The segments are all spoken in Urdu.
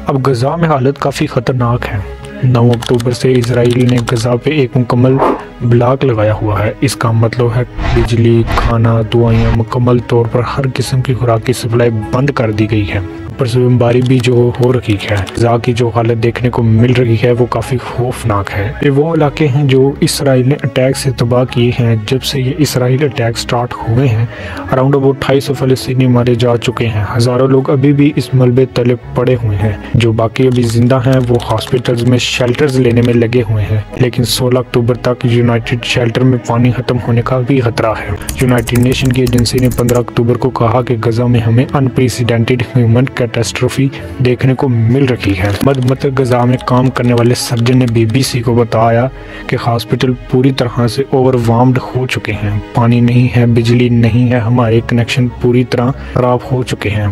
اب غزہ میں حالت کافی خطرناک ہے۔ 9 اکتوبر سے اسرائیل نے غزہ پہ ایک مکمل بلاک لگایا ہوا ہے۔ اس کا مطلب ہے بجلی، کھانا، دوائیاں، مکمل طور پر ہر قسم کی خوراک کی سپلائی بند کر دی گئی ہے۔ اوپر سے بمباری بھی جو ہو رہی ہے، غزہ کی جو حالت دیکھنے کو مل رہی ہے وہ کافی خوفناک ہے۔ یہ وہ علاقے ہیں جو اسرائیل نے اٹیک سے تباہ کیے ہیں۔ جب سے یہ اسرائیل اٹیک سٹارٹ ہوئے ہیں، اراؤنڈ اباؤٹ 250 فلسطینی مارے جا چکے ہیں۔ ہزاروں لوگ ابھی بھی اس ملبے تلے پڑے ہوئے ہیں۔ جو باقی ابھی زندہ ہیں وہ ہاسپٹلز میں شیلٹرز لینے میں لگے ہوئے ہیں، لیکن 16 اکتوبر تک یونائٹڈ شیلٹر میں پانی ختم ہونے کا بھی خطرہ ہے۔ یونائٹڈ نیشن کی ایجنسی نے 15 اکتوبر کو کہا کہ غزہ میں ہمیں انپریسیڈنٹڈ ہیومن کیٹاسٹروفی دیکھنے کو مل رہی ہے۔ مدمتر غزہ میں کام کرنے والے سرجن نے BBC کو بتایا کہ ہاسپٹل پوری طرح سے اوور وارمڈ ہو چکے ہیں۔ پانی نہیں ہے، بجلی نہیں ہے، ہمارے کنیکشن پوری طرح خراب ہو چکے ہیں۔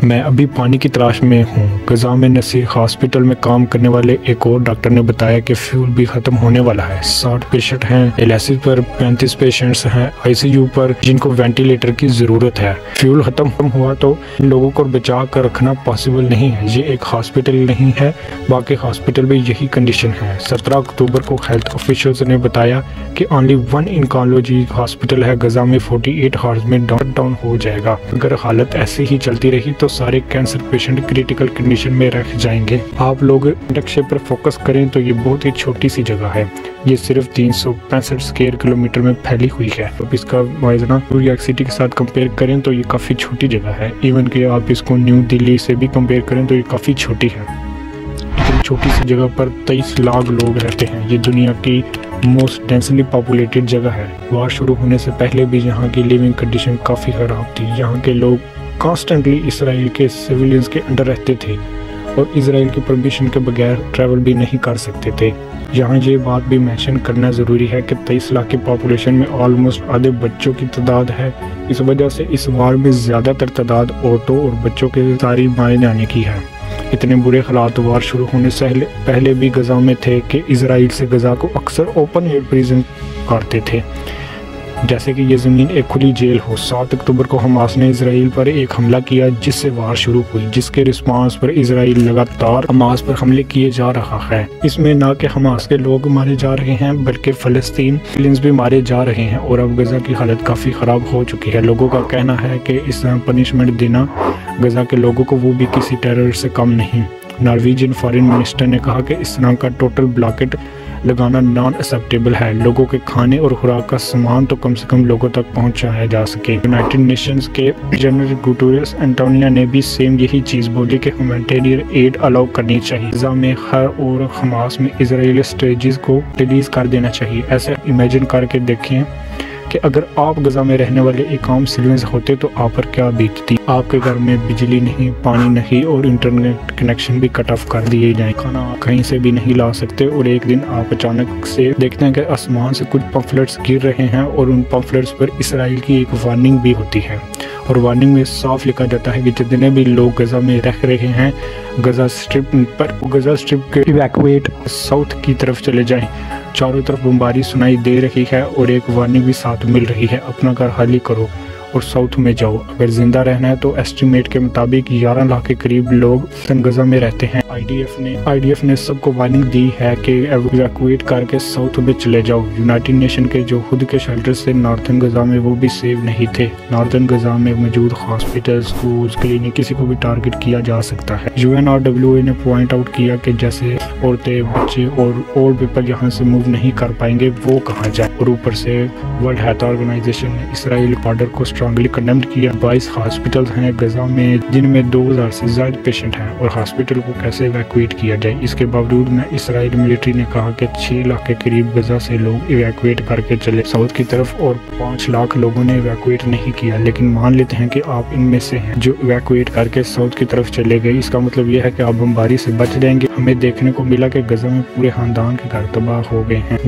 میں ابھی پانی کی تلاش میں ہوں۔ غزہ میں نصیر ہاسپٹل میں کام کرنے والے ایک اور ڈاکٹر نے بتایا کہ فیول بھی ختم ہونے والا ہے۔ 60 پیشنٹ ہیں ایلیسس پر، 35 پیشنٹس ہیں ICU پر جن کو وینٹیلیٹر کی ضرورت ہے۔ فیول ختم ہوا تو ان لوگوں کو بچا کر رکھنا پاسبل نہیں ہے۔ یہ ایک ہاسپٹل نہیں ہے، باقی ہاسپٹل میں یہی کنڈیشن ہے۔ 17 اکتوبر کو ہیلتھ آفیشلز نے بتایا کہ only one انکالوجی ہاسپٹل ہے غزہ میں 48 ہارز میں ڈاؤن ہو جائے گا۔ اگر حالت ایسی ہی چلتی رہی تو سارے کینسر پیشنٹ کریٹیکل کنڈیشن میں رہ جائیں گے۔ آپ لوگ نقشے پر فوکس کریں تو یہ بہت ہی چھوٹی سی جگہ ہے۔ یہ صرف 365 اسکوائر کلومیٹر میں پھیلی ہوئی ہے۔ اب اس کا موازنہ نیو یارک سٹی کے ساتھ کمپیئر کریں تو یہ کافی چھوٹی جگہ ہے۔ ایون کہ آپ اس کو نیو دلی سے بھی کمپیئر کریں تو یہ کافی چھوٹی ہے۔ اتنی چھوٹی سی جگہ پر 23 لاکھ لوگ رہتے ہیں۔ یہ دنیا کی موسٹ ڈینسلی پاپولیٹڈ جگہ ہے۔ وار شروع ہونے سے پہلے بھی یہاں کی لیونگ کنڈیشن کافی خراب تھی۔ یہاں کے لوگ کانسٹنٹلی اسرائیل کے سیویلینز کے انڈر رہتے تھے اور اسرائیل کی پرمیشن کے بغیر ٹریول بھی نہیں کر سکتے تھے۔ یہاں یہ بات بھی مینشن کرنا ضروری ہے کہ 23 لاکھ کی پاپولیشن میں آلموسٹ آدھے بچوں کی تعداد ہے۔ اس وجہ سے اس وار میں زیادہ تر تعداد عورتوں اور بچوں کے ساری مارے جانے کی ہے۔ اتنے برے حالات وار شروع ہونے سے پہلے بھی غزہ میں تھے کہ اسرائیل سے غزہ کو اکثر اوپن ایئر پریزن کرتے تھے، جیسے کہ یہ زمین ایک کھلی جیل ہو۔ 7 اکتوبر کو حماس نے اسرائیل پر ایک حملہ کیا جس سے وار شروع ہوئی، جس کے رسپانس پر اسرائیل لگاتار حماس پر حملے کیے جا رہا ہے۔ اس میں نہ کہ حماس کے لوگ مارے جا رہے ہیں بلکہ فلسطینیز بھی مارے جا رہے ہیں، اور اب غزہ کی حالت کافی خراب ہو چکی ہے۔ لوگوں کا کہنا ہے کہ اس طرح پنشمنٹ دینا غزہ کے لوگوں کو وہ بھی کسی ٹیرر سے کم نہیں۔ نارویجین فارن منسٹر نے کہا کہ اس طرح کا ٹوٹل بلاکٹ لگانا نان ایکسیپٹیبل ہے۔ لوگوں کے کھانے اور خوراک کا سامان تو کم سے کم لوگوں تک پہنچایا جا سکے۔ یونائٹڈ نیشنز کے جنرل گوٹریس انٹونیو نے بھی سیم یہی چیز بولی کہ ہیومینٹیرین ایڈ الاؤ کرنی چاہیے۔ غزہ میں خیر اور حماس میں اسرائیلی اسٹریٹجیز کو ریلیز کر دینا چاہیے۔ ایسے امیجن کر کے دیکھیں کہ اگر آپ غزہ میں رہنے والے ایک عام سیویلینز ہوتے تو آپ پر کیا بیتتی۔ آپ کے گھر میں بجلی نہیں، پانی نہیں اور انٹرنیٹ کنیکشن بھی کٹ آف کر دیے جائیں۔ کھانا کہیں سے بھی نہیں لا سکتے، اور ایک دن آپ اچانک سے دیکھتے ہیں کہ آسمان سے کچھ پمفلٹس گر رہے ہیں اور ان پمفلٹس پر اسرائیل کی ایک وارننگ بھی ہوتی ہے، اور وارننگ میں صاف لکھا جاتا ہے کہ جتنے بھی لوگ غزہ میں رہ رہے ہیں غزہ اسٹرپ کے ایویکویٹ ساؤتھ کی طرف چلے جائیں۔ چاروں طرف بمباری سنائی دے رہی ہے اور ایک وارننگ بھی ساتھ مل رہی ہے، اپنا گھر خالی کرو اور ساؤتھ میں جاؤ۔ اگر زندہ رہنا ہے تو ایسٹیمیٹ کے مطابق 11 لاکھ کے قریب لوگ غزہ میں رہتے ہیں۔ IDF نے سب کو وارننگ دی ہے کہ ایویکویٹ کر کے ساؤتھ میں چلے جاؤ۔ یونائٹڈ نیشن کے جو خود کے شیلٹرز تھے ناردرن غزہ میں وہ بھی سیو نہیں تھے۔ ناردرن غزہ میں موجود ہاسپٹل، سکولز، کلینک کسی کو بھی ٹارگٹ کیا جا سکتا ہے۔ UNRWA نے پوائنٹ آؤٹ کیا کہ جیسے عورتیں، بچے اور اولڈ پیپل یہاں سے موو نہیں کر پائیں گے وہ کہاں جائیں، اور اوپر سے ورلڈ ہیلتھ آرگنائزیشن نے اسرائیل آرڈر کو اسٹرانگلی کنڈیمڈ کیا۔ 22 ہاسپٹل ہیں غزہ میں جن میں 2000 سے زائد پیشنٹ ہیں، اور ہاسپٹل کو کیسے ایویکویٹ کیا جائے۔ اس کے باوجود میں اسرائیل ملٹری نے کہا کہ 6 لاکھ کے قریب غزہ سے لوگ ایویکویٹ کر کے چلے ساؤتھ کی طرف، اور 5 لاکھ لوگوں نے ایویکویٹ نہیں کیا۔ لیکن مان لیتے ہیں کہ آپ ان میں سے ہیں جو ایویکویٹ کر کے ساؤتھ کی طرف چلے گئے۔ اس کا مطلب یہ ہے کہ آپ بمباری سے بچ جائیں گے۔ ہمیں دیکھنے کو ملا کہ غزہ میں پورے خاندان کے گھر تباہ ہو گئے ہیں۔